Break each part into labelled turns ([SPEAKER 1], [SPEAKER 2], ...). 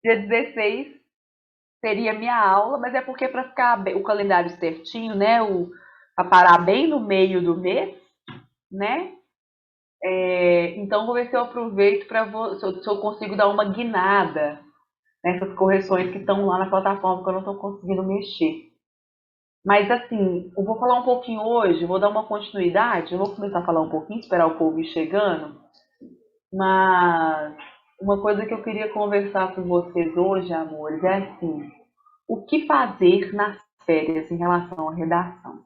[SPEAKER 1] Dia 16 seria minha aula, mas é porque para ficar o calendário certinho, né? Para parar bem no meio do mês, né? Então vou ver se eu aproveito para se eu consigo dar uma guinada nessas correções que estão lá na plataforma que eu não estou conseguindo mexer. Mas assim, eu vou falar um pouquinho hoje, vou dar uma continuidade, eu vou começar a falar um pouquinho, esperar o povo ir chegando, mas uma coisa que eu queria conversar com vocês hoje, amores, é assim, o que fazer nas férias em relação à redação?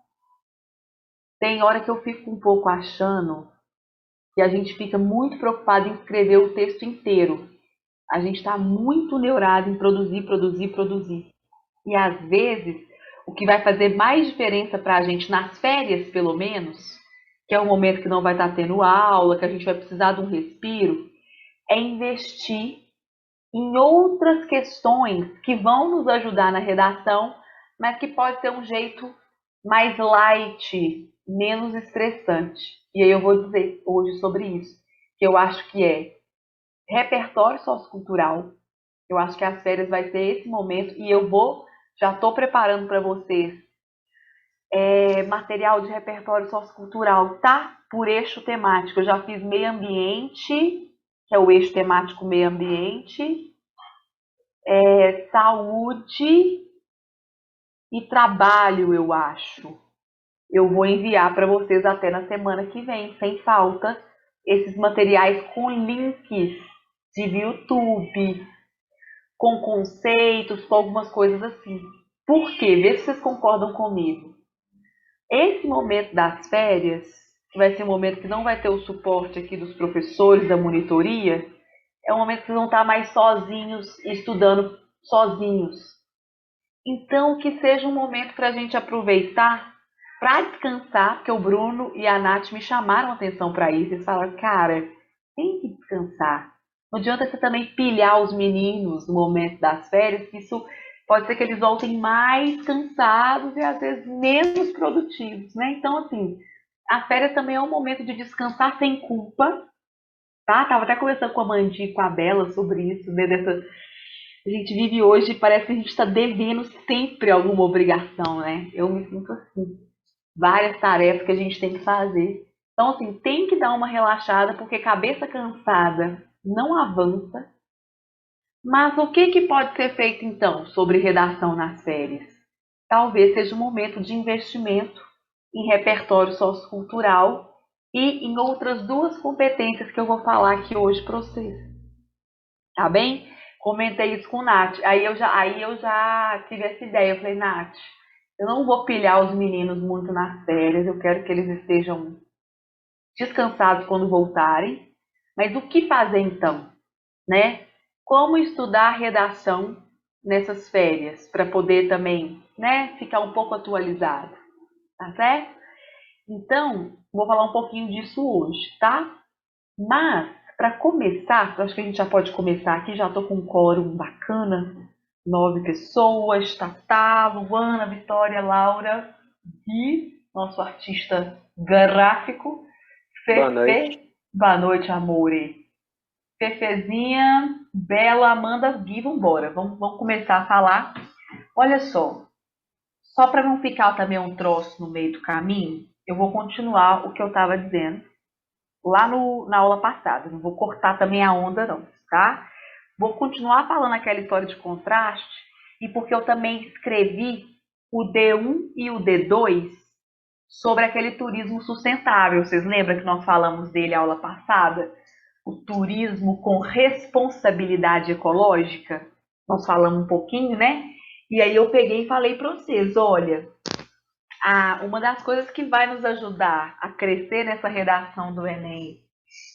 [SPEAKER 1] Tem hora que eu fico um pouco achando que a gente fica muito preocupado em escrever o texto inteiro. A gente está muito neurado em produzir, produzir, produzir. E às vezes, o que vai fazer mais diferença para a gente nas férias, pelo menos, que é o momento que não vai estar tendo aula, que a gente vai precisar de um respiro, é investir em outras questões que vão nos ajudar na redação, mas que pode ser um jeito mais light, menos estressante. E aí eu vou dizer hoje sobre isso, que eu acho que é repertório sociocultural. Eu acho que as férias vai ser esse momento e já estou preparando para vocês material de repertório sociocultural, tá? Por eixo temático. Eu já fiz meio ambiente, que é o eixo temático meio ambiente, saúde e trabalho, eu acho. Eu vou enviar para vocês até na semana que vem, sem falta, esses materiais com links de YouTube, com conceitos, com algumas coisas assim. Por quê? Vê se vocês concordam comigo. Esse momento das férias, que vai ser um momento que não vai ter o suporte aqui dos professores da monitoria, é um momento que vocês vão estar mais sozinhos, estudando sozinhos. Então, que seja um momento para a gente aproveitar para descansar, porque o Bruno e a Nath me chamaram a atenção para isso. Eles falaram, cara, tem que descansar. Não adianta você também pilhar os meninos no momento das férias, que isso pode ser que eles voltem mais cansados e às vezes menos produtivos, né? Então, assim, a férias também é um momento de descansar sem culpa, tá? Tava até conversando com a Mandi e com a Bela sobre isso, né? A gente vive hoje e parece que a gente está devendo sempre alguma obrigação, né? Eu me sinto assim. Várias tarefas que a gente tem que fazer. Então, assim, tem que dar uma relaxada, porque cabeça cansada não avança. Mas o que, que pode ser feito, então, sobre redação nas férias? Talvez seja um momento de investimento em repertório sociocultural e em outras duas competências que eu vou falar aqui hoje para vocês. Tá bem? Comentei isso com o Nath. Aí eu já tive essa ideia. Eu falei, Nath, eu não vou pilhar os meninos muito nas férias, eu quero que eles estejam descansados quando voltarem. Mas o que fazer então, né? Como estudar a redação nessas férias para poder também, né, ficar um pouco atualizado, tá certo? Então, vou falar um pouquinho disso hoje, tá? Mas, para começar, eu acho que a gente já pode começar aqui, já estou com um quórum bacana, 9 pessoas, Tatá, Luana, Vitória, Laura e nosso artista gráfico,
[SPEAKER 2] Boa noite.
[SPEAKER 1] Fefe. Boa noite, amore. Fefezinha, Bela, Amanda, Gui, vambora. Vamos começar a falar. Olha só para não ficar também um troço no meio do caminho, eu vou continuar o que eu estava dizendo lá na aula passada. Não vou cortar também a onda, não, tá? Vou continuar falando aquela história de contraste, e porque eu também escrevi o D1 e o D2 sobre aquele turismo sustentável. Vocês lembram que nós falamos dele a aula passada? O turismo com responsabilidade ecológica? Nós falamos um pouquinho, né? E aí eu peguei e falei para vocês, olha, uma das coisas que vai nos ajudar a crescer nessa redação do Enem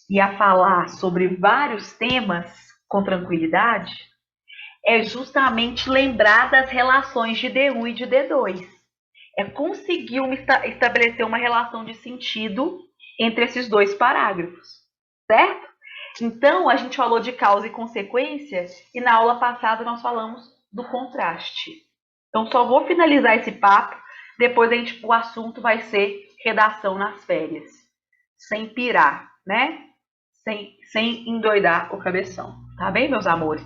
[SPEAKER 1] e a falar sobre vários temas com tranquilidade é justamente lembrar das relações de D1 e de D2. É conseguir estabelecer uma relação de sentido entre esses dois parágrafos, certo? Então, a gente falou de causa e consequência e na aula passada nós falamos do contraste. Então, só vou finalizar esse papo, depois o assunto vai ser redação nas férias, sem pirar, né? Sem endoidar o cabeção, tá bem, meus amores?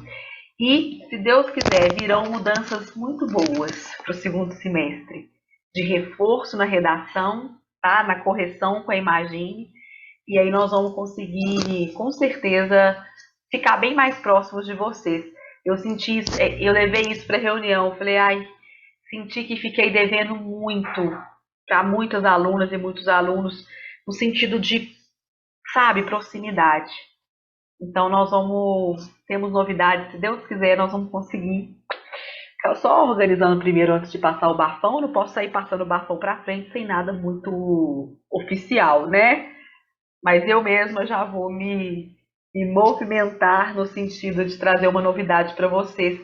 [SPEAKER 1] E, se Deus quiser, virão mudanças muito boas para o segundo semestre, de reforço na redação, tá? Na correção com a Imagine, e aí nós vamos conseguir, com certeza, ficar bem mais próximos de vocês. Eu senti isso, eu levei isso para reunião, falei, ai, senti que fiquei devendo muito para muitas alunas e muitos alunos, no sentido de, sabe, proximidade. Então nós temos novidades, se Deus quiser, nós vamos conseguir. Eu só organizando primeiro antes de passar o bafão, eu não posso sair passando o bafão para frente sem nada muito oficial, né? Mas eu mesma já vou me movimentar no sentido de trazer uma novidade para vocês,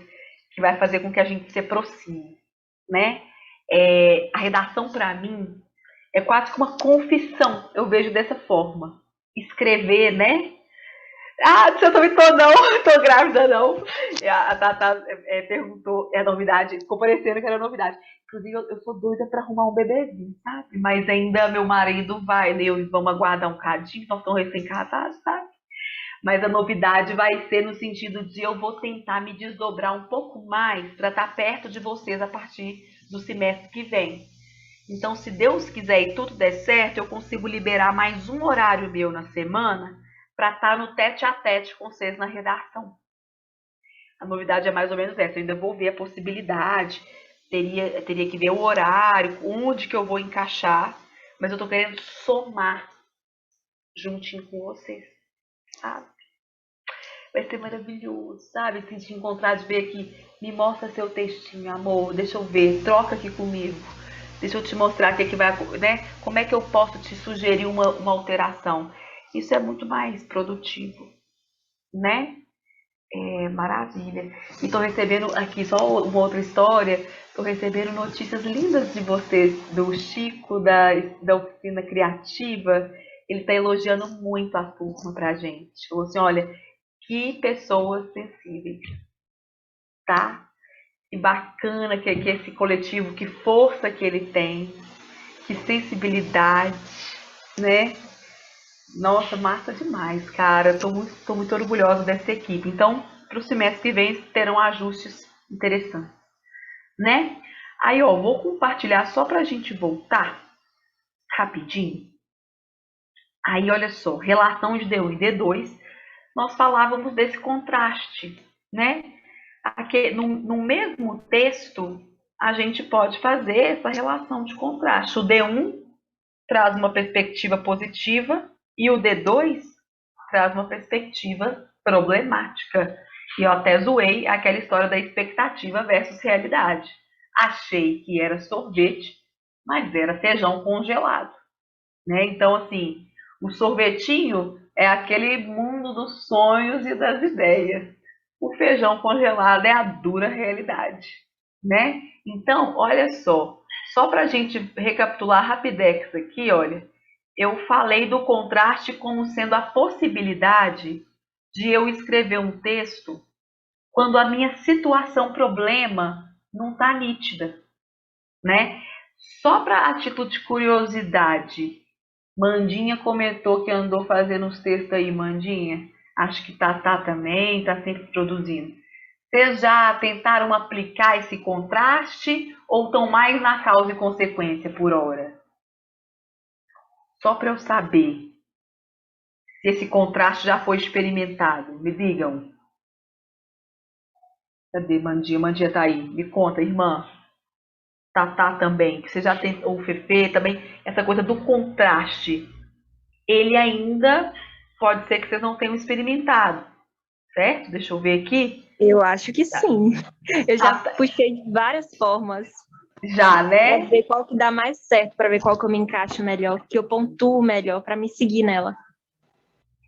[SPEAKER 1] que vai fazer com que a gente se aproxime, né? A redação, para mim, é quase que uma confissão, eu vejo dessa forma. Escrever, né? Ah, você também tô não, tô grávida não. A Tata perguntou, é novidade, ficou parecendo que era novidade. Inclusive, eu sou doida pra arrumar um bebezinho, sabe? Mas ainda meu marido vai, né? E vamos aguardar um cadinho, nós estamos recém-casados, sabe? Mas a novidade vai ser no sentido de eu vou tentar me desdobrar um pouco mais para estar perto de vocês a partir do semestre que vem. Então, se Deus quiser e tudo der certo, eu consigo liberar mais um horário meu na semana para estar no tete a tete com vocês na redação. A novidade é mais ou menos essa. Eu ainda vou ver a possibilidade, teria que ver o horário, onde que eu vou encaixar, mas eu tô querendo somar juntinho com vocês, sabe? Vai ser maravilhoso, sabe? Se te encontrar, de ver aqui, me mostra seu textinho, amor, deixa eu ver, troca aqui comigo. Deixa eu te mostrar o que vai, né? Como é que eu posso te sugerir uma alteração? Isso é muito mais produtivo, né? Maravilha. E estou recebendo aqui só uma outra história. Estou recebendo notícias lindas de vocês, do Chico, da oficina criativa. Ele está elogiando muito a turma pra gente. Falou assim, olha, que pessoas sensíveis, tá? Que bacana que esse coletivo, que força que ele tem, que sensibilidade, né? Nossa, massa demais, cara. Tô muito orgulhosa dessa equipe. Então, para o semestre que vem terão ajustes interessantes, né? Aí, ó, vou compartilhar só para a gente voltar rapidinho. Aí, olha só, relação de D1 e D2, nós falávamos desse contraste, né? Aqui, no mesmo texto, a gente pode fazer essa relação de contraste. O D1 traz uma perspectiva positiva e o D2 traz uma perspectiva problemática. E eu até zoei aquela história da expectativa versus realidade. Achei que era sorvete, mas era feijão congelado, né? Então, assim, o sorvetinho é aquele mundo dos sonhos e das ideias. O feijão congelado é a dura realidade, né? Então, olha só para a gente recapitular rapidex aqui, olha, eu falei do contraste como sendo a possibilidade de eu escrever um texto quando a minha situação problema não está nítida, né? Só para atitude de curiosidade, Mandinha comentou que andou fazendo uns textos aí, Mandinha. Acho que Tatá também está sempre produzindo. Vocês já tentaram aplicar esse contraste ou estão mais na causa e consequência por hora? Só para eu saber se esse contraste já foi experimentado. Me digam. Cadê Mandinha? Mandinha tá aí. Me conta, irmã. Tatá também, que você já tentou, o Fefe também, essa coisa do contraste. Ele ainda pode ser que vocês não tenham experimentado, certo? Deixa eu ver aqui.
[SPEAKER 2] Eu acho que sim. Eu já puxei de várias formas.
[SPEAKER 1] Já, né?
[SPEAKER 2] Pra ver qual que dá mais certo, para ver qual que eu me encaixo melhor, que eu pontuo melhor para me seguir nela.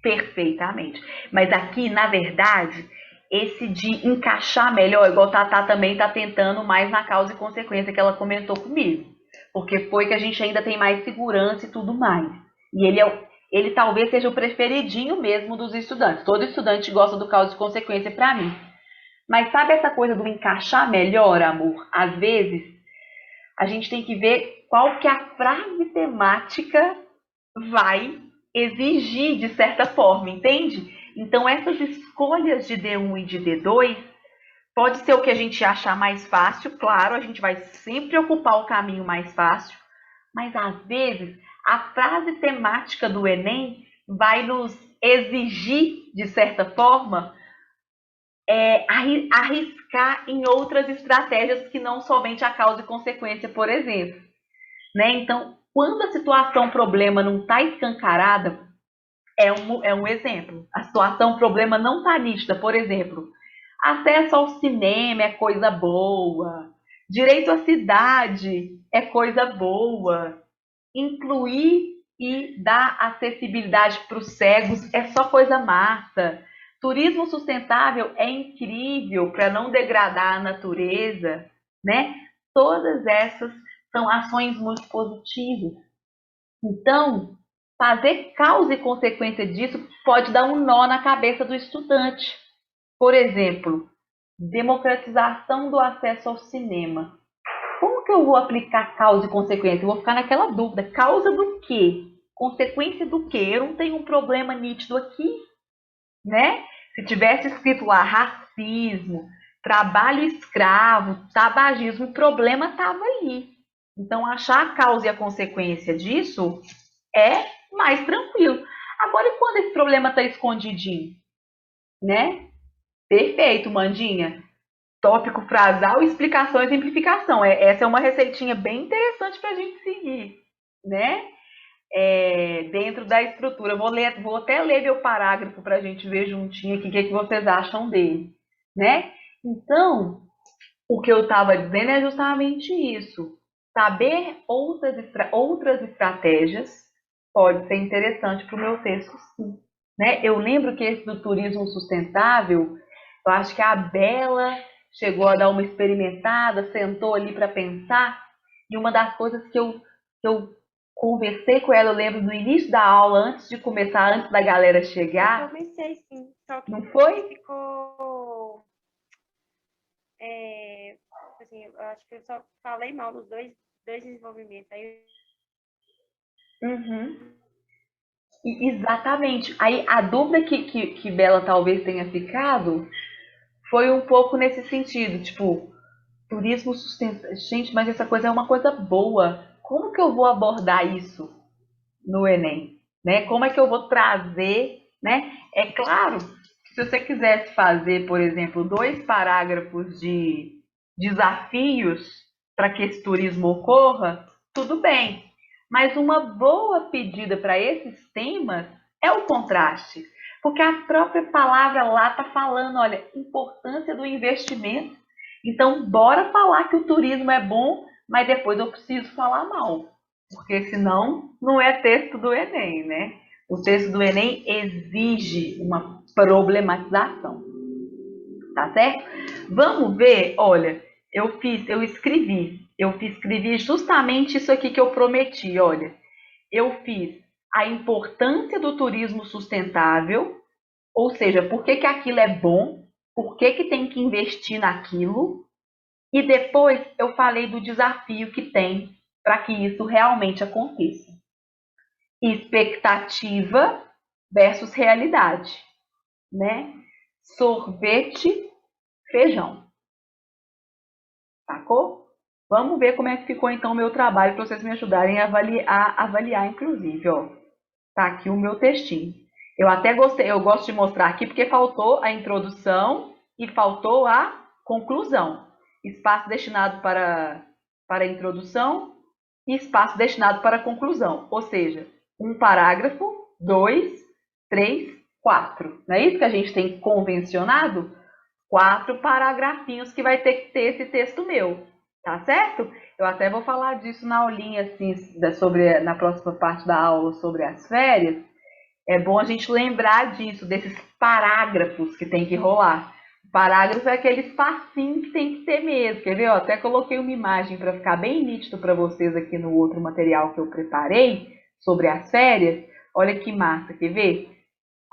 [SPEAKER 1] Perfeitamente. Mas aqui, na verdade, esse de encaixar melhor, igual a Tatá também está tentando mais na causa e consequência que ela comentou comigo. Porque foi que a gente ainda tem mais segurança e tudo mais. E ele talvez seja o preferidinho mesmo dos estudantes. Todo estudante gosta do causa e consequência para mim. Mas sabe essa coisa do encaixar melhor, amor? Às vezes, a gente tem que ver qual que a frase temática vai exigir de certa forma, entende? Então, essas escolhas de D1 e de D2 Pode ser o que a gente achar mais fácil, claro, a gente vai sempre ocupar o caminho mais fácil, mas às vezes a frase temática do Enem vai nos exigir, de certa forma, arriscar em outras estratégias que não somente a causa e consequência, por exemplo. Né? Então, quando a situação problema não está escancarada, é um exemplo. A situação problema não está nítida, por exemplo, acesso ao cinema é coisa boa, direito à cidade é coisa boa, incluir e dar acessibilidade para os cegos é só coisa massa. Turismo sustentável é incrível para não degradar a natureza, né? Todas essas são ações muito positivas. Então, fazer causa e consequência disso pode dar um nó na cabeça do estudante. Por exemplo, democratização do acesso ao cinema. Como que eu vou aplicar causa e consequência? Eu vou ficar naquela dúvida. Causa do quê? Consequência do quê? Eu não tenho um problema nítido aqui, né? Se tivesse escrito lá racismo, trabalho escravo, tabagismo, o problema estava aí. Então, achar a causa e a consequência disso é mais tranquilo. Agora, e quando esse problema está escondidinho? Né? Perfeito, Mandinha. Tópico frasal, explicação e simplificação. Essa é uma receitinha bem interessante para a gente seguir, né? Dentro da estrutura. Vou até ler meu parágrafo para a gente ver juntinho aqui o que vocês acham dele, né? Então, o que eu estava dizendo é justamente isso. Saber outras estratégias pode ser interessante para o meu texto, sim. Né? Eu lembro que esse do turismo sustentável, eu acho que a Bela chegou a dar uma experimentada, sentou ali para pensar, e uma das coisas que eu conversei com ela, eu lembro no início da aula, antes de começar, antes da galera chegar.
[SPEAKER 2] Eu comecei sim, só que
[SPEAKER 1] Não foi?
[SPEAKER 2] ficou. Assim, eu acho que eu só falei mal nos dois desenvolvimentos. Aí...
[SPEAKER 1] Uhum. Exatamente. Aí a dúvida que Bela talvez tenha ficado foi um pouco nesse sentido, tipo, turismo sustentável. Gente, mas essa coisa é uma coisa boa. Como que eu vou abordar isso no Enem? Né? Como é que eu vou trazer, né? É claro que se você quisesse fazer, por exemplo, 2 parágrafos de desafios para que esse turismo ocorra, tudo bem. Mas uma boa pedida para esses temas é o contraste. Porque a própria palavra lá está falando, olha, importância do investimento. Então, bora falar que o turismo é bom, mas depois eu preciso falar mal. Porque senão não é texto do Enem, né? O texto do Enem exige uma problematização. Tá certo? Vamos ver, olha, eu escrevi justamente isso aqui que eu prometi, olha. Eu fiz a importância do turismo sustentável, ou seja, por que aquilo é bom, por que tem que investir naquilo, e depois eu falei do desafio que tem para que isso realmente aconteça. Expectativa versus realidade, né? Sorvete, feijão. Sacou? Vamos ver como é que ficou então o meu trabalho para vocês me ajudarem a avaliar, inclusive, ó. Tá aqui o meu textinho. Eu até gostei, eu gosto de mostrar aqui porque faltou a introdução e faltou a conclusão. Espaço destinado para a introdução e espaço destinado para a conclusão. Ou seja, um parágrafo, 2, 3, 4. Não é isso que a gente tem convencionado? 4 paragrafinhos que vai ter que ter esse texto meu, tá certo? Eu até vou falar disso na aulinha, assim, na próxima parte da aula sobre as férias. É bom a gente lembrar disso, desses parágrafos que tem que rolar. O parágrafo é aquele espacinho que tem que ter mesmo, quer ver? Eu até coloquei uma imagem para ficar bem nítido para vocês aqui no outro material que eu preparei sobre as férias. Olha que massa, quer ver?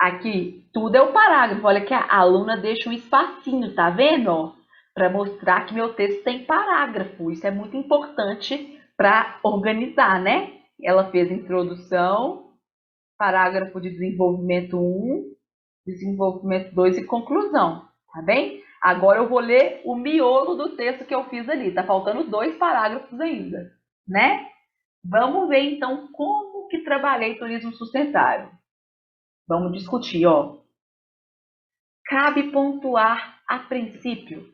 [SPEAKER 1] Aqui, tudo é o parágrafo. Olha que a aluna deixa um espacinho, tá vendo? Para mostrar que meu texto tem parágrafo. Isso é muito importante para organizar, né? Ela fez introdução, parágrafo de desenvolvimento 1, desenvolvimento 2 e conclusão, tá bem? Agora eu vou ler o miolo do texto que eu fiz ali. Tá faltando 2 parágrafos ainda, né? Vamos ver então como que trabalhei turismo sustentável. Vamos discutir, ó. Cabe pontuar a princípio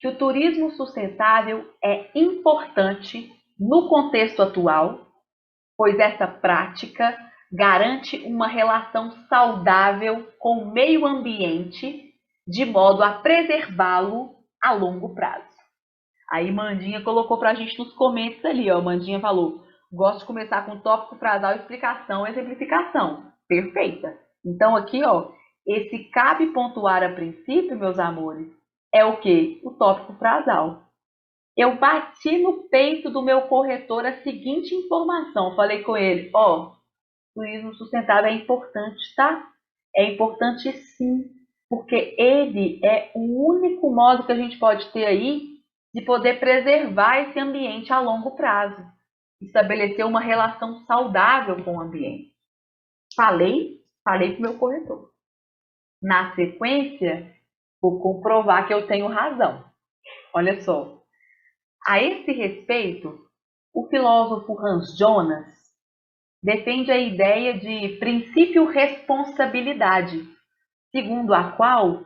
[SPEAKER 1] que o turismo sustentável é importante no contexto atual, pois essa prática garante uma relação saudável com o meio ambiente, de modo a preservá-lo a longo prazo. Aí Mandinha colocou para a gente nos comentários ali, ó. Mandinha falou: gosto de começar com tópico, frasal, explicação, exemplificação. Perfeita. Então aqui, ó, esse cabe pontuar a princípio, meus amores, é o quê? O tópico frasal. Eu bati no peito do meu corretor a seguinte informação. Falei com ele: ó, turismo sustentável é importante, tá? É importante sim, porque ele é o único modo que a gente pode ter aí de poder preservar esse ambiente a longo prazo, estabelecer uma relação saudável com o ambiente. Falei para o meu corretor. Na sequência, vou comprovar que eu tenho razão. Olha só. A esse respeito, o filósofo Hans Jonas defende a ideia de princípio responsabilidade, segundo a qual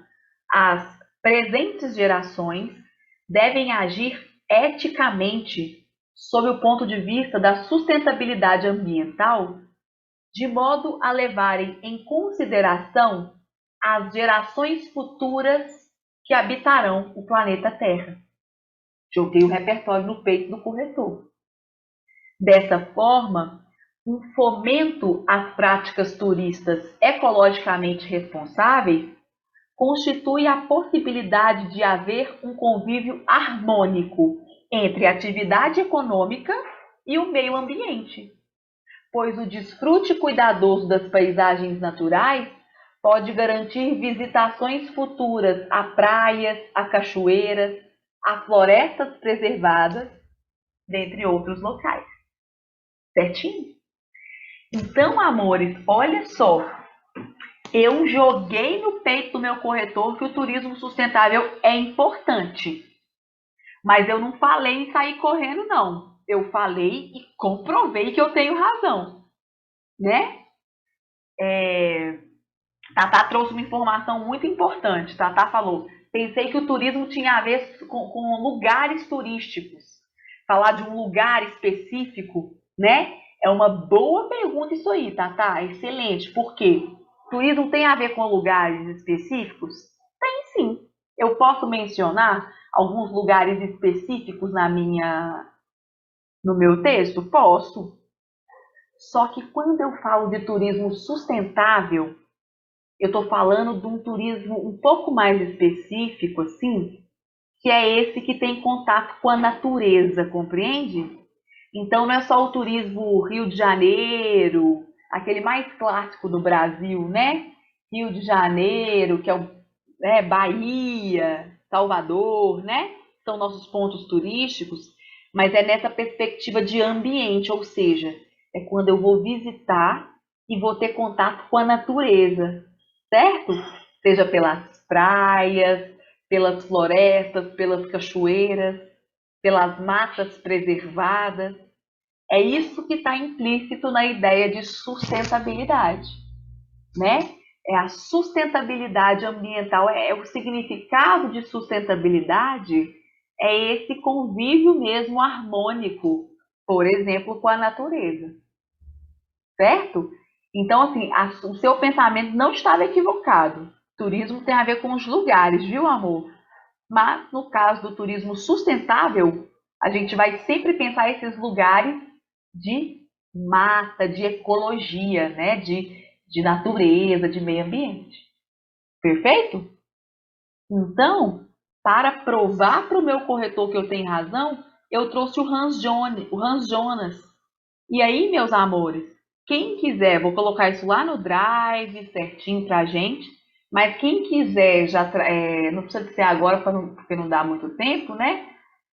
[SPEAKER 1] as presentes gerações devem agir eticamente sob o ponto de vista da sustentabilidade ambiental, de modo a levarem em consideração as gerações futuras que habitarão o planeta Terra. Joguei o repertório no peito do corretor. Dessa forma, um fomento às práticas turistas ecologicamente responsáveis constitui a possibilidade de haver um convívio harmônico entre a atividade econômica e o meio ambiente, pois o desfrute cuidadoso das paisagens naturais pode garantir visitações futuras a praias, a cachoeiras, a florestas preservadas, dentre outros locais. Certinho? Então, amores, olha só. Eu joguei no peito do meu corretor que o turismo sustentável é importante. Mas eu não falei em sair correndo, não. Eu falei e comprovei que eu tenho razão. Né? Tatá trouxe uma informação muito importante. Tatá falou: pensei que o turismo tinha a ver com lugares turísticos. Falar de um lugar específico, né? É uma boa pergunta isso aí, Tatá. Excelente. Por quê? Turismo tem a ver com lugares específicos? Tem sim. Eu posso mencionar alguns lugares específicos no meu texto? Posso. Só que quando eu falo de turismo sustentável, eu estou falando de um turismo um pouco mais específico, assim, que é esse que tem contato com a natureza, compreende? Então não é só o turismo Rio de Janeiro, aquele mais clássico do Brasil, né? Rio de Janeiro, que é o Bahia, Salvador, né? São nossos pontos turísticos, mas é nessa perspectiva de ambiente, ou seja, é quando eu vou visitar e vou ter contato com a natureza, certo? Seja pelas praias, pelas florestas, pelas cachoeiras, pelas matas preservadas. É isso que está implícito na ideia de sustentabilidade, né? É a sustentabilidade ambiental, é o significado de sustentabilidade, é esse convívio mesmo harmônico, por exemplo, com a natureza, certo? Então, assim, o seu pensamento não estava equivocado. Turismo tem a ver com os lugares, viu, amor? Mas, no caso do turismo sustentável, a gente vai sempre pensar esses lugares de mata, de ecologia, né? De natureza, de meio ambiente. Perfeito? Então, para provar para o meu corretor que eu tenho razão, eu trouxe o Hans Jonas. E aí, meus amores, quem quiser, vou colocar isso lá no Drive certinho para a gente, mas quem quiser, não precisa ser agora porque não dá muito tempo, né?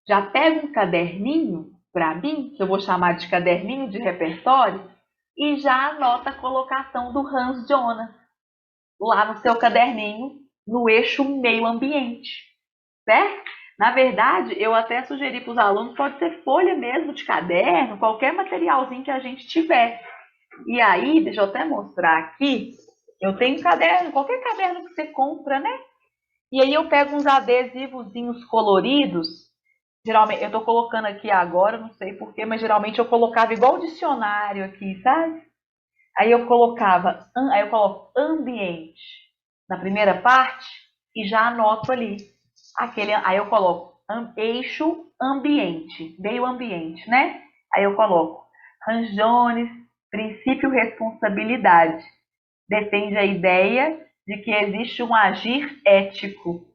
[SPEAKER 1] Já pega um caderninho para mim, que eu vou chamar de caderninho de repertório, e já anota a colocação do Hans Jonas lá no seu caderninho no eixo meio ambiente, certo? Na verdade, eu até sugeri para os alunos, pode ser folha mesmo de caderno, qualquer materialzinho que a gente tiver. E aí, deixa eu até mostrar aqui, eu tenho caderno, qualquer caderno que você compra, né? E aí eu pego uns adesivozinhos coloridos, geralmente, eu estou colocando aqui agora, não sei porquê, mas geralmente eu colocava igual o dicionário aqui, sabe? Aí eu coloco ambiente na primeira parte e já anoto ali. Aí eu coloco eixo ambiente, meio ambiente, né? Aí eu coloco Ranjones, princípio responsabilidade. Defende a ideia de que existe um agir ético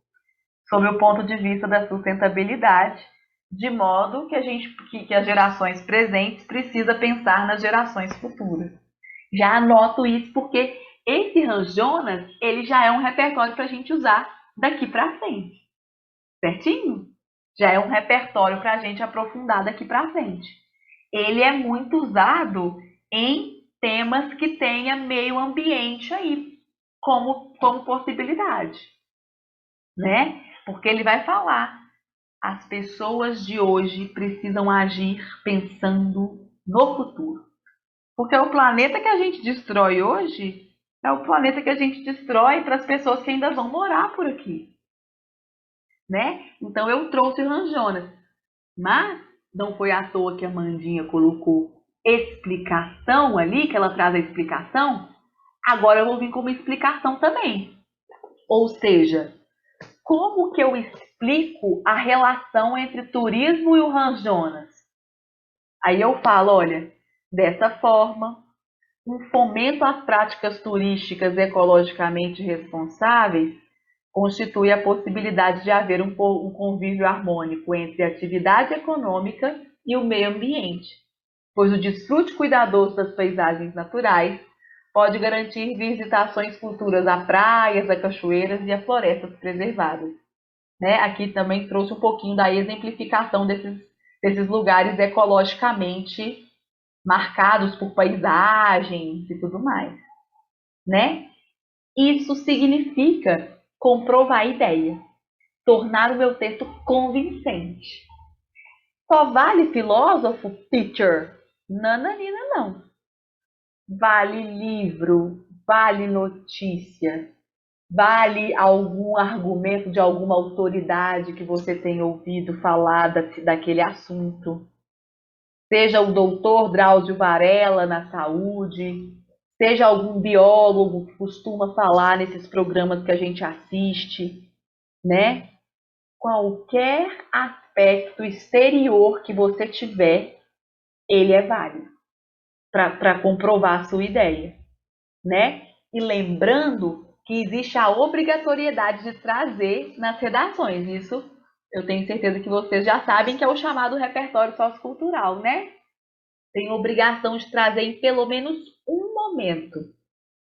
[SPEAKER 1] sob o ponto de vista da sustentabilidade, de modo que que as gerações presentes precisa pensar nas gerações futuras. Já anoto isso porque esse Ranjonas, ele já é um repertório para a gente usar daqui para frente, certinho? Já é um repertório para a gente aprofundar daqui para frente. Ele é muito usado em temas que tenha meio ambiente aí como possibilidade, né? Porque ele vai falar, as pessoas de hoje precisam agir pensando no futuro. Porque o planeta que a gente destrói hoje é o planeta que a gente destrói para as pessoas que ainda vão morar por aqui, né? Então eu trouxe o Ranjonas, mas não foi à toa que a Mandinha colocou explicação ali, que ela traz a explicação. Agora eu vou vir com uma explicação também. Ou seja, como que eu explico a relação entre turismo e o Ranjonas? Aí eu falo, olha, dessa forma, um fomento às práticas turísticas ecologicamente responsáveis constitui a possibilidade de haver um convívio harmônico entre a atividade econômica e o meio ambiente, pois o desfrute cuidadoso das paisagens naturais pode garantir visitações futuras a praias, a cachoeiras e a florestas preservadas. Né? Aqui também trouxe um pouquinho da exemplificação desses lugares ecologicamente marcados por paisagens e tudo mais, né? Isso significa comprovar a ideia, tornar o meu texto convincente. Só vale filósofo, teacher? Nananina, não. Vale livro, vale notícia, vale algum argumento de alguma autoridade que você tenha ouvido falar daquele assunto. Seja o doutor Drauzio Varela na saúde, seja algum biólogo que costuma falar nesses programas que a gente assiste, né? Qualquer aspecto exterior que você tiver, ele é válido para comprovar a sua ideia, né? E lembrando que existe a obrigatoriedade de trazer nas redações. Isso eu tenho certeza que vocês já sabem que é o chamado repertório sociocultural, né? Tem obrigação de trazer em pelo menos um momento.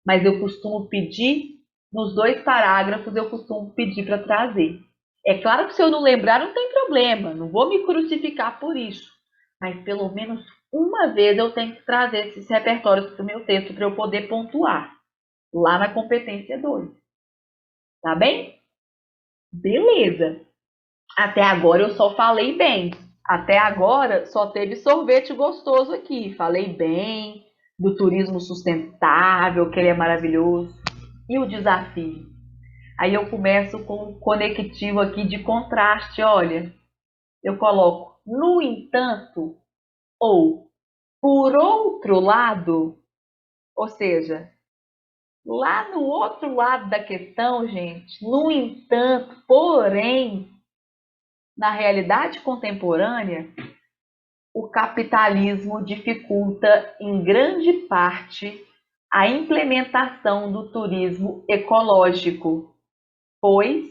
[SPEAKER 1] Mas eu costumo pedir, nos 2 parágrafos, eu costumo pedir para trazer. É claro que se eu não lembrar, não tem problema, não vou me crucificar por isso. Mas pelo menos uma vez eu tenho que trazer esses repertórios para o meu texto para eu poder pontuar lá na competência 2. Tá bem? Beleza. Até agora eu só falei bem. Até agora só teve sorvete gostoso aqui. Falei bem do turismo sustentável, que ele é maravilhoso. E o desafio? Aí eu começo com um conectivo aqui de contraste. Olha, eu coloco no entanto ou por outro lado, ou seja, lá no outro lado da questão, gente, no entanto, porém, na realidade contemporânea, o capitalismo dificulta em grande parte a implementação do turismo ecológico, pois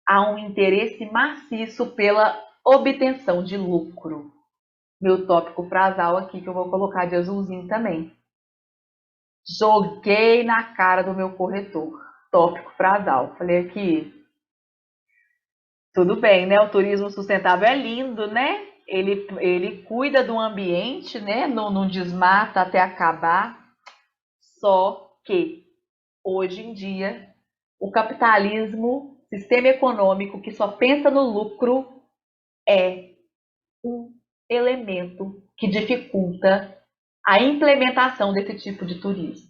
[SPEAKER 1] há um interesse maciço pela obtenção de lucro. Meu tópico frasal aqui que eu vou colocar de azulzinho também. Joguei na cara do meu corretor. Tópico frasal. Falei aqui, tudo bem, né? O turismo sustentável é lindo, né? Ele cuida do ambiente, né? Não desmata até acabar. Só que, hoje em dia, O capitalismo, sistema econômico que só pensa no lucro, é um elemento que dificulta a implementação desse tipo de turismo.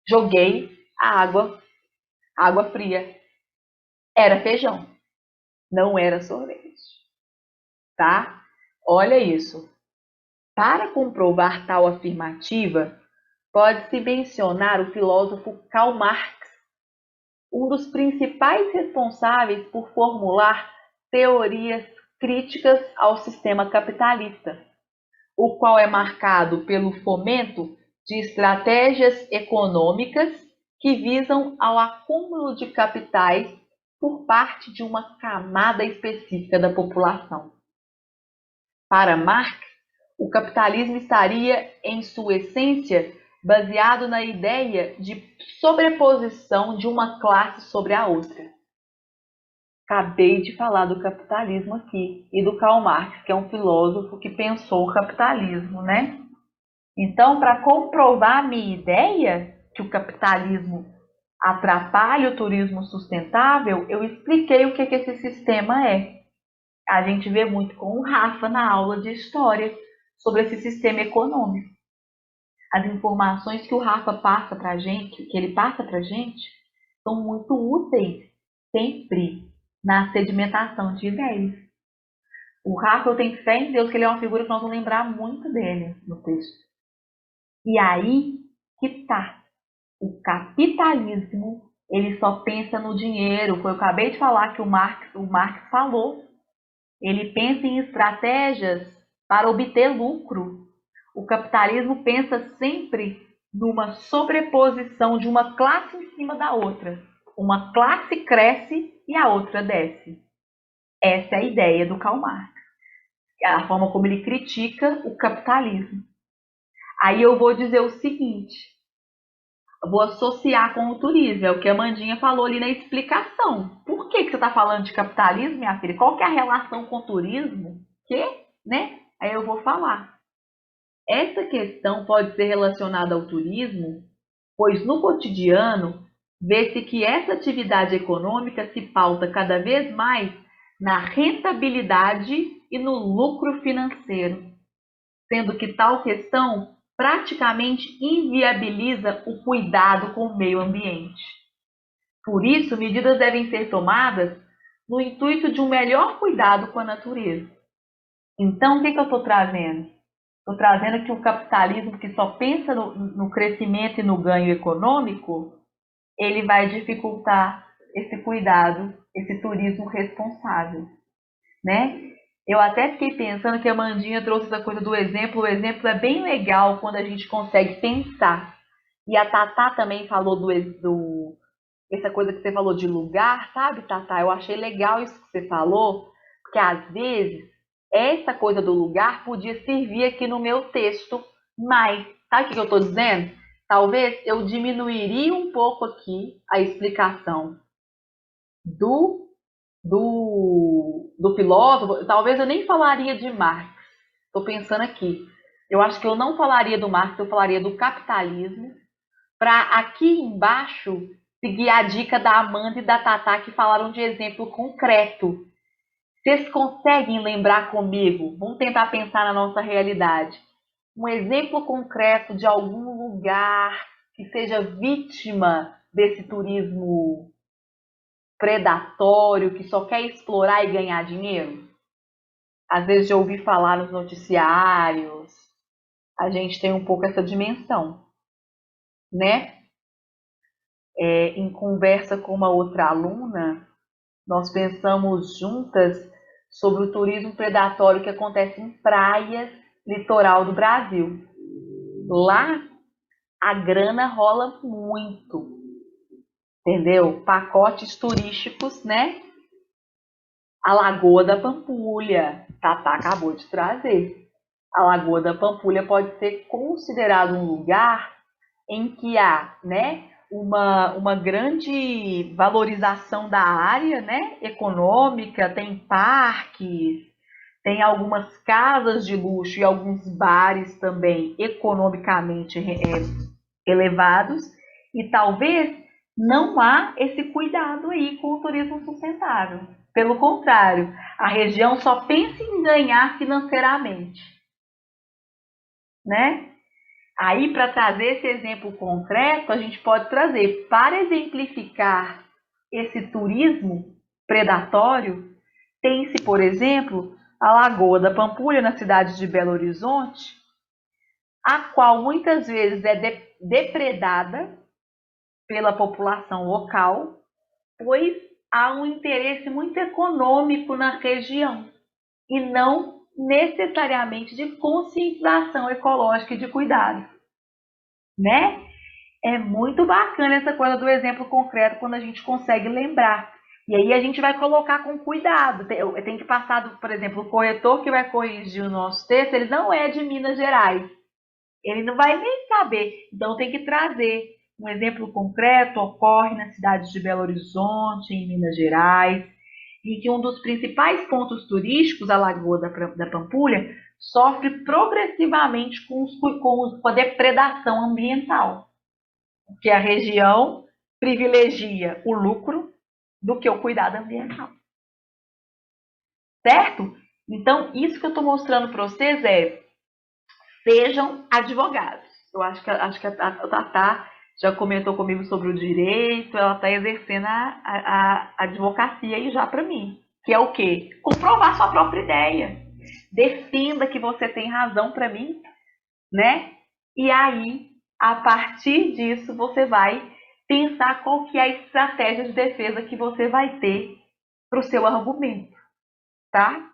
[SPEAKER 1] Joguei a água fria. Era feijão, não era sorvete, tá? Olha isso. Para comprovar tal afirmativa, pode-se mencionar o filósofo Karl Marx, um dos principais responsáveis por formular teorias críticas ao sistema capitalista, o qual é marcado pelo fomento de estratégias econômicas que visam ao acúmulo de capitais por parte de uma camada específica da população. Para Marx, o capitalismo estaria, em sua essência, baseado na ideia de sobreposição de uma classe sobre a outra. Acabei de falar do capitalismo aqui e do Karl Marx, que é um filósofo que pensou o capitalismo, né? Então, para comprovar a minha ideia que o capitalismo atrapalha o turismo sustentável, eu expliquei o que esse sistema é. A gente vê muito com o Rafa na aula de história sobre esse sistema econômico. As informações que o Rafa passa para a gente, que ele passa para a gente, são muito úteis sempre na sedimentação de ideias. O Rafa, eu tenho fé em Deus que ele é uma figura que nós vamos lembrar muito dele no texto. E aí que tá. O capitalismo, ele só pensa no dinheiro. Foi eu acabei de falar que o Marx falou. Ele pensa em estratégias para obter lucro. O capitalismo pensa sempre numa sobreposição de uma classe em cima da outra. Uma classe cresce e a outra desce. Essa é a ideia do Karl Marx. É a forma como ele critica o capitalismo. Aí eu vou dizer o seguinte, eu vou associar com o turismo, é o que a Mandinha falou ali na explicação. Por que você está falando de capitalismo, minha filha? Qual que é a relação com o turismo? Que, né? Aí eu vou falar. Essa questão pode ser relacionada ao turismo, pois no cotidiano vê-se que essa atividade econômica se pauta cada vez mais na rentabilidade e no lucro financeiro, sendo que tal questão praticamente inviabiliza o cuidado com o meio ambiente. Por isso, medidas devem ser tomadas no intuito de um melhor cuidado com a natureza. Então, o que eu estou trazendo? Estou trazendo que o capitalismo que só pensa no crescimento e no ganho econômico, ele vai dificultar esse cuidado, esse turismo responsável, né? Eu até fiquei pensando que a Mandinha trouxe essa coisa do exemplo. O exemplo é bem legal quando a gente consegue pensar. E a Tatá também falou essa coisa que você falou de lugar, sabe, Tatá? Eu achei legal isso que você falou, porque às vezes essa coisa do lugar podia servir aqui no meu texto, mas sabe o que eu estou dizendo? Talvez eu diminuiria um pouco aqui a explicação do do filósofo, talvez eu nem falaria de Marx. Estou pensando aqui. Eu acho que eu não falaria do Marx, eu falaria do capitalismo, para aqui embaixo seguir a dica da Amanda e da Tatá que falaram de exemplo concreto. Vocês conseguem lembrar comigo? Vamos tentar pensar na nossa realidade. Um exemplo concreto de algum lugar que seja vítima desse turismo predatório, que só quer explorar e ganhar dinheiro? Às vezes já ouvi falar nos noticiários, a gente tem um pouco essa dimensão, né? Em conversa com uma outra aluna, nós pensamos juntas sobre o turismo predatório que acontece em praias litoral do Brasil. Lá a grana rola muito, entendeu? Pacotes turísticos, né? A Lagoa da Pampulha, Tatá acabou de trazer. A Lagoa da Pampulha pode ser considerado um lugar em que há, né, uma grande valorização da área, né, econômica, tem parques, tem algumas casas de luxo e alguns bares também economicamente elevados, e talvez não há esse cuidado aí com o turismo sustentável. Pelo contrário, a região só pensa em ganhar financeiramente, né? Aí, para trazer esse exemplo concreto, a gente pode trazer, para exemplificar esse turismo predatório, tem-se, por exemplo, a Lagoa da Pampulha, na cidade de Belo Horizonte, a qual muitas vezes é depredada pela população local, pois há um interesse muito econômico na região e não necessariamente de conscientização ecológica e de cuidado, né? É muito bacana essa coisa do exemplo concreto quando a gente consegue lembrar. E aí a gente vai colocar com cuidado. Tem que passar, por exemplo, o corretor que vai corrigir o nosso texto, ele não é de Minas Gerais. Ele não vai nem saber. Então tem que trazer um exemplo concreto, ocorre na cidade de Belo Horizonte, em Minas Gerais, em que um dos principais pontos turísticos, a Lagoa da Pampulha, sofre progressivamente com a depredação ambiental, porque a região privilegia o lucro do que o cuidado ambiental. Certo? Então, isso que eu estou mostrando para vocês sejam advogados. Eu acho que a Tatá já comentou comigo sobre o direito, ela está exercendo a advocacia aí já para mim. Que é o quê? Comprovar sua própria ideia. Defenda que você tem razão para mim, né? E aí, a partir disso, você vai pensar qual que é a estratégia de defesa que você vai ter para o seu argumento, tá?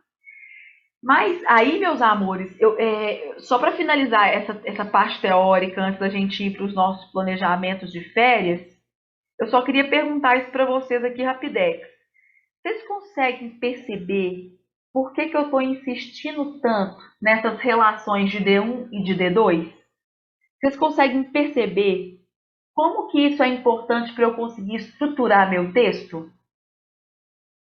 [SPEAKER 1] Mas aí, meus amores, só para finalizar essa parte teórica, antes da gente ir para os nossos planejamentos de férias, eu só queria perguntar isso para vocês aqui rapidex. Vocês conseguem perceber por que eu estou insistindo tanto nessas relações de D1 e de D2? Vocês conseguem perceber como que isso é importante para eu conseguir estruturar meu texto?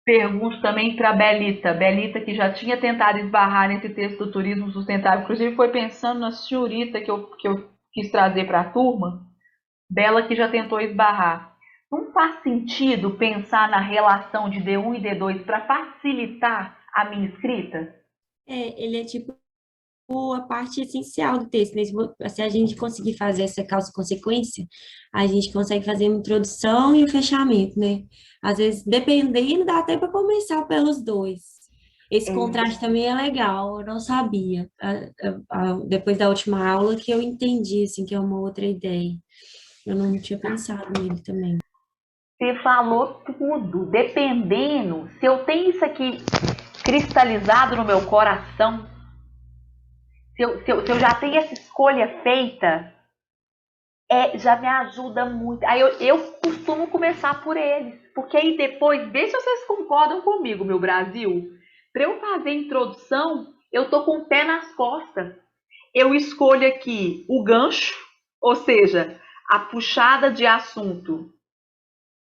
[SPEAKER 1] Pergunto também para a Belita. Belita, que já tinha tentado esbarrar nesse texto do turismo sustentável, inclusive foi pensando na senhorita que eu quis trazer para a turma. Bela, que já tentou esbarrar. Não faz sentido pensar na relação de D1 e D2 para facilitar a minha escrita?
[SPEAKER 3] Ele é tipo a parte essencial do texto, né? Se a gente conseguir fazer essa causa-consequência, a gente consegue fazer a introdução e o fechamento, né? Às vezes, dependendo, dá até para começar pelos dois. Esse contraste também é legal, eu não sabia. Depois da última aula que eu entendi, assim, que é uma outra ideia. Eu não tinha pensado nele também.
[SPEAKER 1] Você falou tudo. Dependendo, se eu tenho isso aqui cristalizado no meu coração, se eu já tenho essa escolha feita, já me ajuda muito. Aí eu costumo começar por eles, porque aí depois, vê se vocês concordam comigo, meu Brasil. Para eu fazer a introdução, eu tô com o pé nas costas. Eu escolho aqui o gancho, ou seja, a puxada de assunto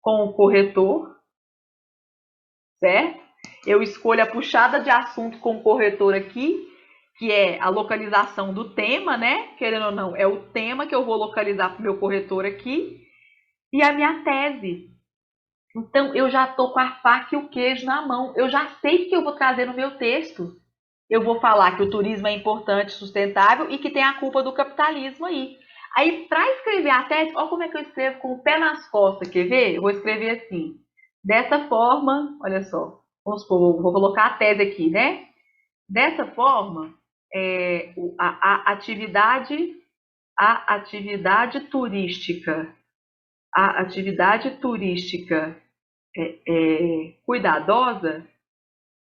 [SPEAKER 1] com o corretor, certo? Eu escolho a puxada de assunto com o corretor aqui, que é a localização do tema, né? Querendo ou não, é o tema que eu vou localizar para o meu corretor aqui, e a minha tese. Então, eu já estou com a faca e o queijo na mão. Eu já sei o que eu vou trazer no meu texto. Eu vou falar que o turismo é importante, sustentável e que tem a culpa do capitalismo aí. Aí, para escrever a tese, olha como é que eu escrevo com o pé nas costas, quer ver? Eu vou escrever assim. Dessa forma, olha só, vamos supor, vou colocar a tese aqui, né? Dessa forma, a atividade turística, a atividade turística cuidadosa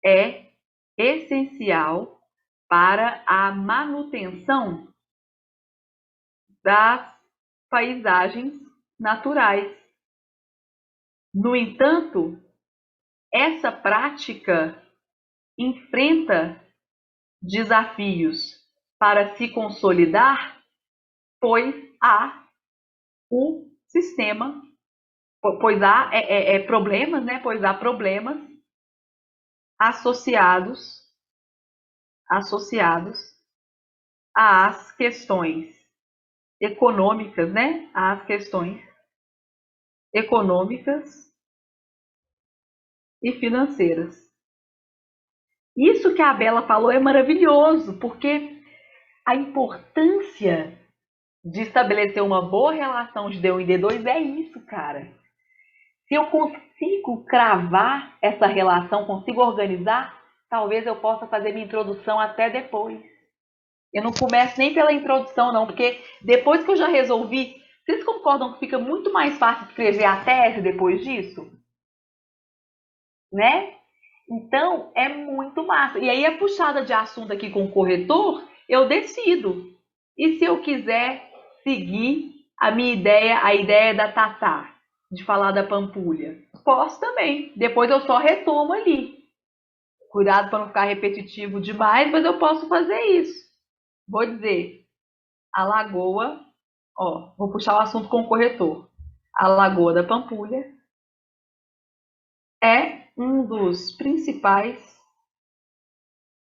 [SPEAKER 1] é essencial para a manutenção das paisagens naturais. No entanto, essa prática enfrenta desafios para se consolidar, pois há o sistema, pois há problemas, né? Pois há problemas associados às questões econômicas, né? Às questões econômicas e financeiras. Isso que a Bela falou é maravilhoso, porque a importância de estabelecer uma boa relação de D1 e D2 é isso, cara. Se eu consigo cravar essa relação, consigo organizar, talvez eu possa fazer minha introdução até depois. Eu não começo nem pela introdução, não, porque depois que eu já resolvi, vocês concordam que fica muito mais fácil escrever a tese depois disso? Né? Então, é muito massa. E aí, a puxada de assunto aqui com o corretor, eu decido. E se eu quiser seguir a minha ideia, a ideia da Tatá, de falar da Pampulha, posso também. Depois eu só retomo ali. Cuidado para não ficar repetitivo demais, mas eu posso fazer isso. Vou dizer, a Lagoa, ó, vou puxar o assunto com o corretor. A Lagoa da Pampulha é um dos principais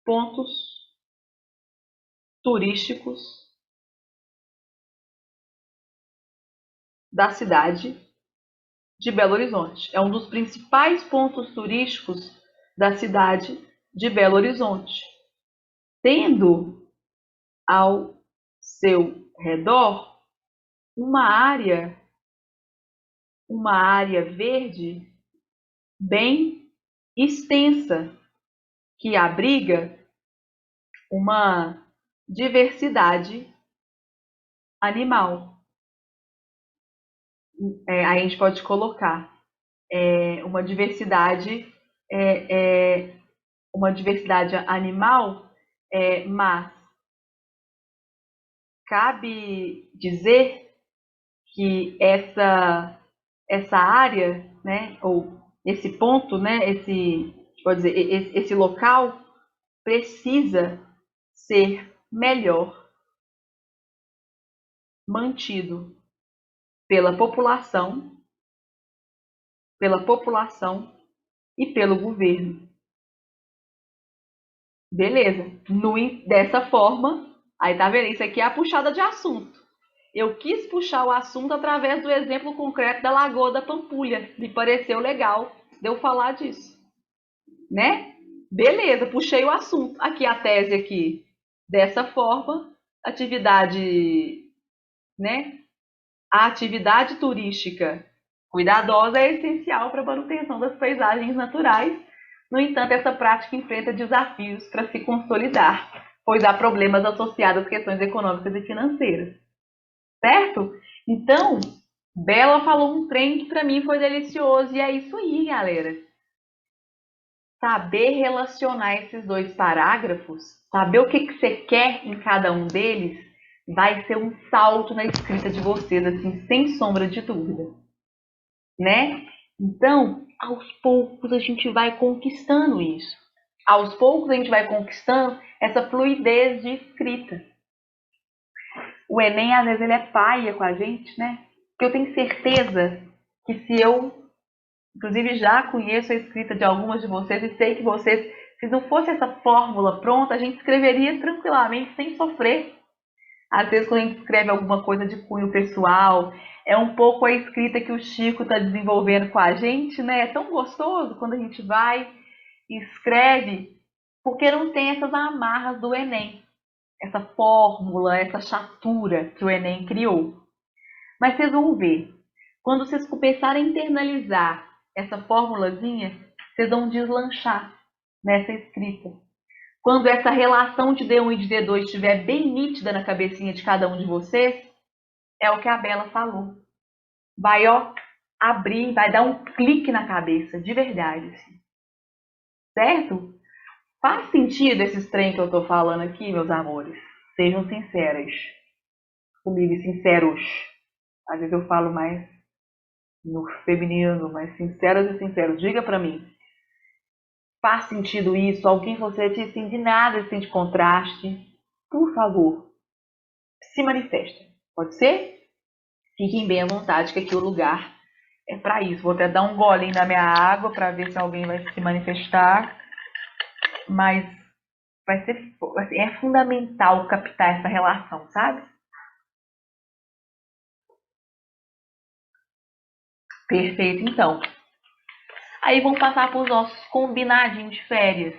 [SPEAKER 1] pontos turísticos da cidade de Belo Horizonte. É um dos principais pontos turísticos da cidade de Belo Horizonte, tendo ao seu redor uma área verde bem extensa que abriga uma diversidade animal. Aí a gente pode colocar uma diversidade animal, mas cabe dizer que essa área, né, ou esse ponto, né, pode dizer, esse local precisa ser melhor mantido pela população e pelo governo. Beleza. Dessa forma, aí tá vendo? Isso aqui é a puxada de assunto. Eu quis puxar o assunto através do exemplo concreto da Lagoa da Pampulha. Me pareceu legal de eu falar disso. Né? Beleza, puxei o assunto. Aqui a tese aqui. Dessa forma, né? A atividade turística cuidadosa é essencial para a manutenção das paisagens naturais. No entanto, essa prática enfrenta desafios para se consolidar, pois há problemas associados às questões econômicas e financeiras. Certo? Então, Bela falou um trem que para mim foi delicioso. E é isso aí, galera. Saber relacionar esses dois parágrafos, saber o que você quer em cada um deles, vai ser um salto na escrita de vocês, assim, sem sombra de dúvida. Né? Então, aos poucos a gente vai conquistando isso. Aos poucos a gente vai conquistando essa fluidez de escrita. O Enem, às vezes, ele é paia com a gente, né? Porque eu tenho certeza que se eu, inclusive, já conheço a escrita de algumas de vocês e sei que vocês, se não fosse essa fórmula pronta, a gente escreveria tranquilamente, sem sofrer. Às vezes, quando a gente escreve alguma coisa de cunho pessoal, é um pouco a escrita que o Chico está desenvolvendo com a gente, né? É tão gostoso quando a gente vai e escreve, porque não tem essas amarras do Enem, essa fórmula, essa chatura que o Enem criou. Mas vocês vão ver, quando vocês começarem a internalizar essa fórmulazinha, vocês vão deslanchar nessa escrita. Quando essa relação de D1 e de D2 estiver bem nítida na cabecinha de cada um de vocês, é o que a Bela falou. Vai, ó, abrir, vai dar um clique na cabeça, de verdade. Assim. Certo? Faz sentido esses trem que eu tô falando aqui, meus amores? Sejam sinceras. Comigo, sinceros. Às vezes eu falo mais no feminino, mas sinceras e sinceros. Diga pra mim. Faz sentido isso? Alguém você te sente nada, sente contraste? Por favor, se manifesta. Pode ser? Fiquem bem à vontade, que aqui o lugar é para isso. Vou até dar um golinho na minha água para ver se alguém vai se manifestar. Mas vai ser, assim, é fundamental captar essa relação, sabe? Perfeito, então. Aí vamos passar para os nossos combinadinhos de férias.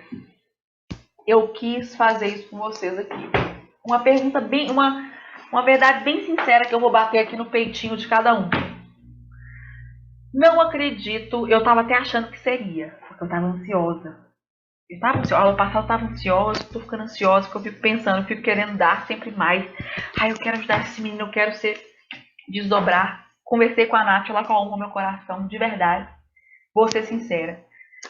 [SPEAKER 1] Eu quis fazer isso com vocês aqui. Uma pergunta bem, uma verdade bem sincera que eu vou bater aqui no peitinho de cada um. Não acredito, eu tava até achando que seria, porque eu tava ansiosa. Eu tava ansiosa, ano passado eu tava ansiosa, tô ficando ansiosa, porque eu fico pensando, eu fico querendo dar sempre mais. Ai, eu quero ajudar esse menino, eu quero desdobrar. Conversei com a Nath, ela acalmou meu coração, de verdade. Vou ser sincera.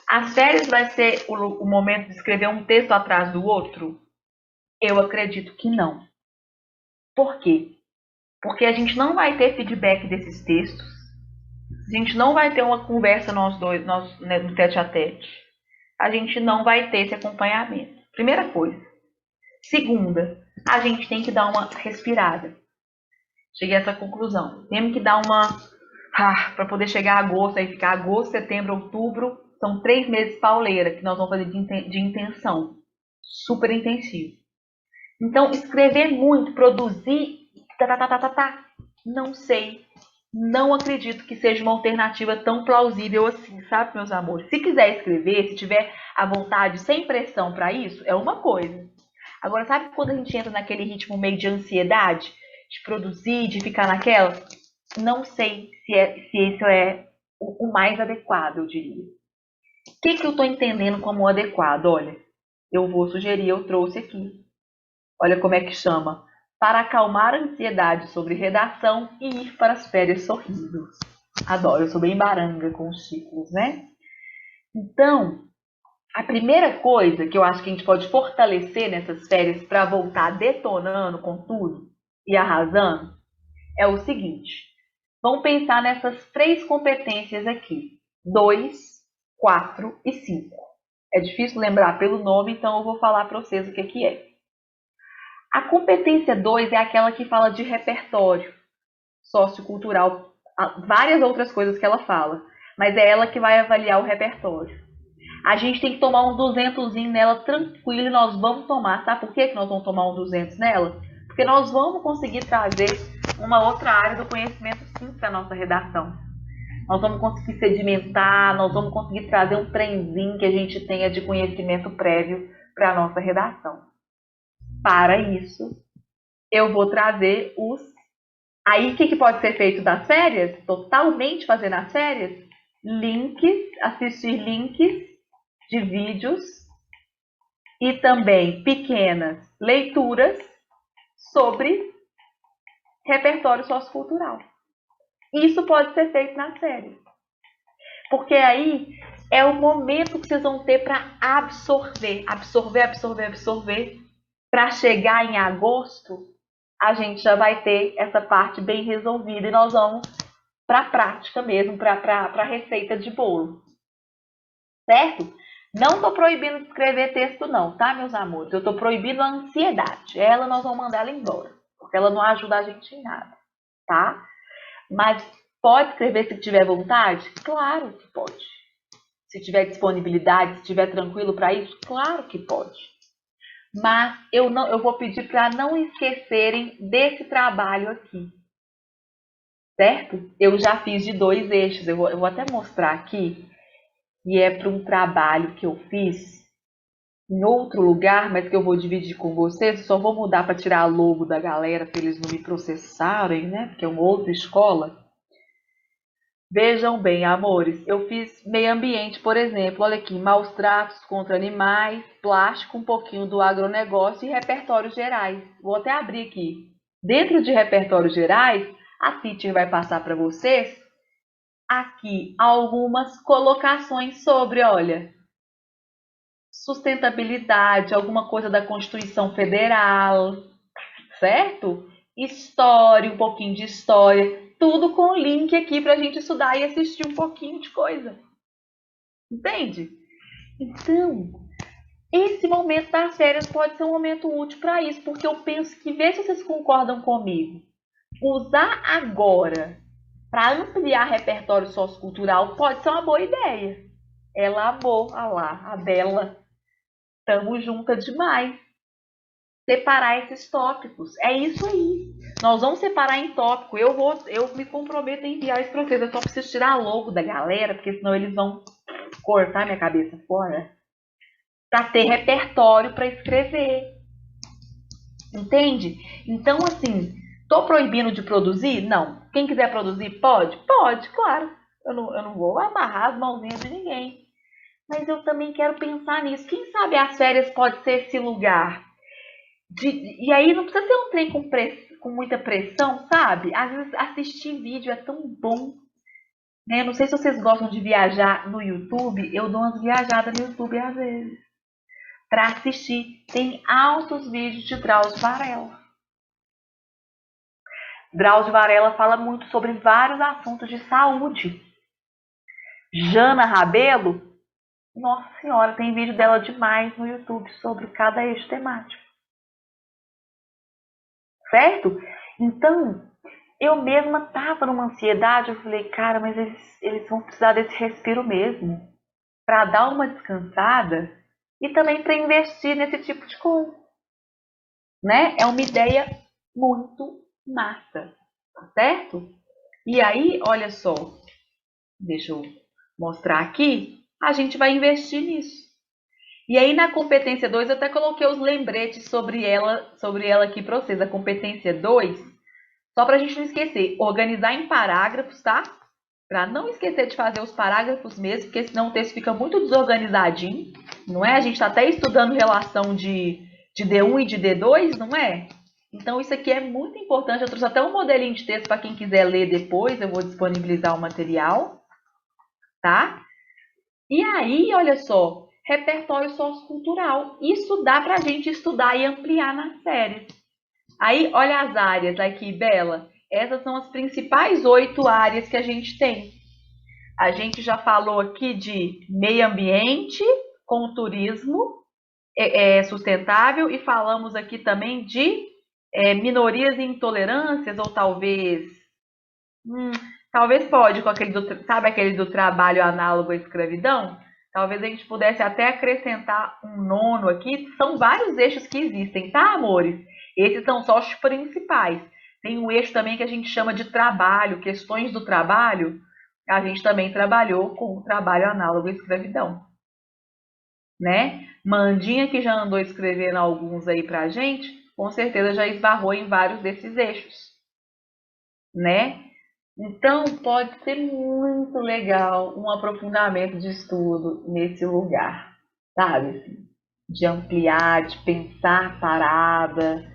[SPEAKER 1] As férias vai ser o momento de escrever um texto atrás do outro? Eu acredito que não. Por quê? Porque a gente não vai ter feedback desses textos. A gente não vai ter uma conversa nós dois, né, no tete a tete. A gente não vai ter esse acompanhamento. Primeira coisa. Segunda, a gente tem que dar uma respirada. Cheguei a essa conclusão. Temos que dar uma... para poder chegar a agosto, aí ficar agosto, setembro, outubro. São 3 meses pauleira que nós vamos fazer de intenção. Super intensivo. Então, escrever muito, produzir... Não sei. Não acredito que seja uma alternativa tão plausível assim, sabe, meus amores? Se quiser escrever, se tiver a vontade, sem pressão para isso, é uma coisa. Agora, sabe quando a gente entra naquele ritmo meio de ansiedade, de produzir, de ficar naquela? Não sei se isso é o mais adequado, eu diria. O que eu estou entendendo como adequado? Olha, eu vou sugerir, eu trouxe aqui. Olha como é que chama. Para acalmar a ansiedade sobre redação e ir para as férias sorrindo. Adoro, eu sou bem baranga com os títulos, né? Então, a primeira coisa que eu acho que a gente pode fortalecer nessas férias para voltar detonando com tudo e arrasando é o seguinte. Vamos pensar nessas 3 competências aqui. 2, 4 e 5. É difícil lembrar pelo nome, então eu vou falar para vocês o que é. A competência 2 é aquela que fala de repertório sociocultural, várias outras coisas que ela fala, mas é ela que vai avaliar o repertório. A gente tem que tomar um 200 nela tranquilo e nós vamos tomar. Sabe por que nós vamos tomar um 200 nela? Porque nós vamos conseguir trazer uma outra área do conhecimento sim para a nossa redação. Nós vamos conseguir sedimentar, nós vamos conseguir trazer um trenzinho que a gente tenha de conhecimento prévio para a nossa redação. Para isso, eu vou trazer os... Aí, o que pode ser feito nas férias? Totalmente fazer nas férias? Links, assistir links de vídeos e também pequenas leituras sobre repertório sociocultural. Isso pode ser feito nas férias. Porque aí é o momento que vocês vão ter para absorver. Para chegar em agosto, a gente já vai ter essa parte bem resolvida e nós vamos para a prática mesmo, para a receita de bolo. Certo? Não estou proibindo de escrever texto não, tá, meus amores? Eu estou proibindo a ansiedade. Ela nós vamos mandar ela embora, porque ela não ajuda a gente em nada, tá? Mas pode escrever se tiver vontade? Claro que pode. Se tiver disponibilidade, se estiver tranquilo para isso? Claro que pode. Mas eu vou pedir para não esquecerem desse trabalho aqui. Certo? Eu já fiz de 2 eixos. Eu vou até mostrar aqui. E é para um trabalho que eu fiz em outro lugar, mas que eu vou dividir com vocês. Só vou mudar para tirar a logo da galera, para eles não me processarem, né? Porque é uma outra escola. Vejam bem, amores, eu fiz meio ambiente, por exemplo, olha aqui, maus tratos contra animais, plástico, um pouquinho do agronegócio e repertórios gerais. Vou até abrir aqui. Dentro de repertórios gerais, a teacher vai passar para vocês aqui algumas colocações sobre, olha, sustentabilidade, alguma coisa da Constituição Federal, certo? História, um pouquinho de história. Tudo com link aqui para a gente estudar e assistir um pouquinho de coisa. Entende? Então, esse momento das férias pode ser um momento útil para isso, porque eu penso que, vê se vocês concordam comigo, usar agora para ampliar repertório sociocultural pode ser uma boa ideia. Ela amou, olha lá, a Bela. Tamo junta demais. Separar esses tópicos. É isso aí. Nós vamos separar em tópico. Eu me comprometo a enviar isso para vocês. Eu só preciso tirar a logo da galera, porque senão eles vão cortar minha cabeça fora. Para ter repertório para escrever. Entende? Então, assim, tô proibindo de produzir? Não. Quem quiser produzir, pode? Pode, claro. Eu não vou amarrar as mãozinhas de ninguém. Mas eu também quero pensar nisso. Quem sabe as férias pode ser esse lugar. E aí não precisa ser um trem com muita pressão, sabe? Às vezes assistir vídeo é tão bom. Né? Não sei se vocês gostam de viajar no YouTube. Eu dou umas viajadas no YouTube às vezes. Para assistir. Tem altos vídeos de Drauzio Varela. Drauzio Varela fala muito sobre vários assuntos de saúde. Jana Rabelo, nossa senhora, tem vídeo dela demais no YouTube sobre cada eixo temático. Certo? Então, eu mesma estava numa ansiedade, eu falei, cara, mas eles vão precisar desse respiro mesmo, para dar uma descansada e também para investir nesse tipo de coisa. Né? É uma ideia muito massa, tá certo? E aí, olha só, deixa eu mostrar aqui, a gente vai investir nisso. E aí na competência 2 eu até coloquei os lembretes sobre ela aqui para vocês. A competência 2, só para a gente não esquecer, organizar em parágrafos, tá? Para não esquecer de fazer os parágrafos mesmo, porque senão o texto fica muito desorganizadinho, não é? A gente está até estudando relação de D1 e de D2, não é? Então isso aqui é muito importante. Eu trouxe até um modelinho de texto para quem quiser ler depois, eu vou disponibilizar o material, tá? E aí, olha só, repertório sociocultural. Isso dá para a gente estudar e ampliar nas séries. Aí, olha as áreas aqui, Bela. Essas são as principais 8 áreas que a gente tem. A gente já falou aqui de meio ambiente com turismo sustentável e falamos aqui também de minorias e intolerâncias, ou talvez pode, com sabe aquele do trabalho análogo à escravidão? Talvez a gente pudesse até acrescentar um nono aqui. São vários eixos que existem, tá, amores? Esses são só os principais. Tem um eixo também que a gente chama de trabalho, questões do trabalho. A gente também trabalhou com o trabalho análogo à escravidão. Né? Mandinha, que já andou escrevendo alguns aí pra gente, com certeza já esbarrou em vários desses eixos. Né? Então, pode ser muito legal um aprofundamento de estudo nesse lugar, sabe? De ampliar, de pensar a parada,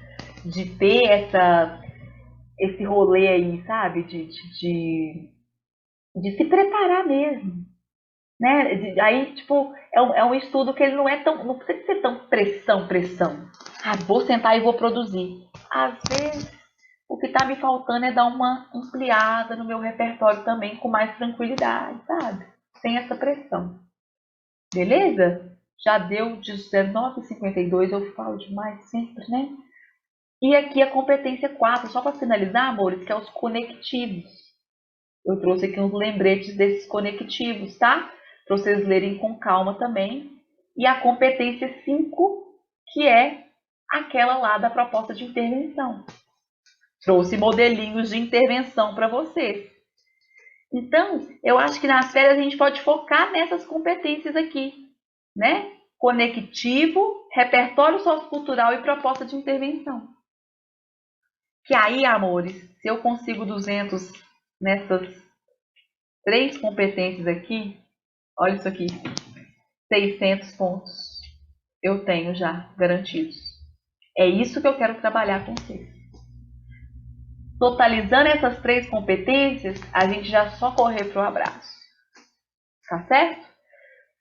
[SPEAKER 1] de ter esse rolê aí, sabe? De se preparar mesmo, né? Aí, tipo, é um estudo que ele não precisa ser tão pressão. Ah, vou sentar e vou produzir. Às vezes, o que está me faltando é dar uma ampliada no meu repertório também, com mais tranquilidade, sabe? Sem essa pressão. Beleza? Já deu 19h52, eu falo demais sempre, né? E aqui a competência 4, só para finalizar, amores, que é os conectivos. Eu trouxe aqui uns lembretes desses conectivos, tá? Para vocês lerem com calma também. E a competência 5, que é aquela lá da proposta de intervenção. Trouxe modelinhos de intervenção para vocês. Então, eu acho que nas férias a gente pode focar nessas competências aqui, né? Conectivo, repertório sociocultural e proposta de intervenção. Que aí, amores, se eu consigo 200 nessas 3 competências aqui, olha isso aqui, 600 pontos eu tenho já garantidos. É isso que eu quero trabalhar com vocês. Totalizando essas 3 competências, a gente já só correr para o abraço. Tá certo?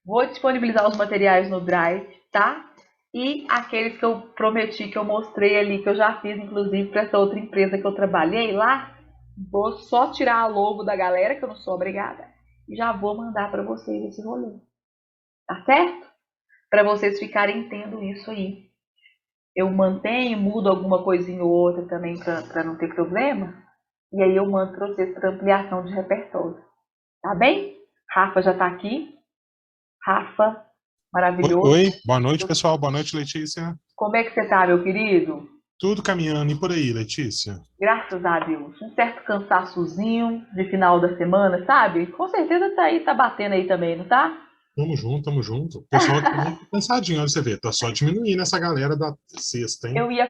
[SPEAKER 1] Vou disponibilizar os materiais no Drive, tá? E aqueles que eu prometi, que eu mostrei ali, que eu já fiz, inclusive, para essa outra empresa que eu trabalhei lá, vou só tirar a logo da galera, que eu não sou obrigada, e já vou mandar para vocês esse rolê. Tá certo? Para vocês ficarem tendo isso aí. Eu mantenho, mudo alguma coisinha ou outra também para não ter problema. E aí eu mando para vocês para ampliação de repertório. Tá bem? Rafa já está aqui. Rafa, maravilhoso.
[SPEAKER 4] Oi, boa noite, pessoal. Boa noite, Letícia.
[SPEAKER 1] Como é que você tá, meu querido?
[SPEAKER 4] Tudo caminhando. E por aí, Letícia?
[SPEAKER 1] Graças a Deus. Um certo cansaçozinho de final da semana, sabe? Com certeza tá aí, tá batendo aí também, não tá?
[SPEAKER 4] Tamo junto, tamo junto. O pessoal aqui tá cansadinho, olha você vê. Tá só diminuindo essa galera da sexta, hein?
[SPEAKER 1] Eu ia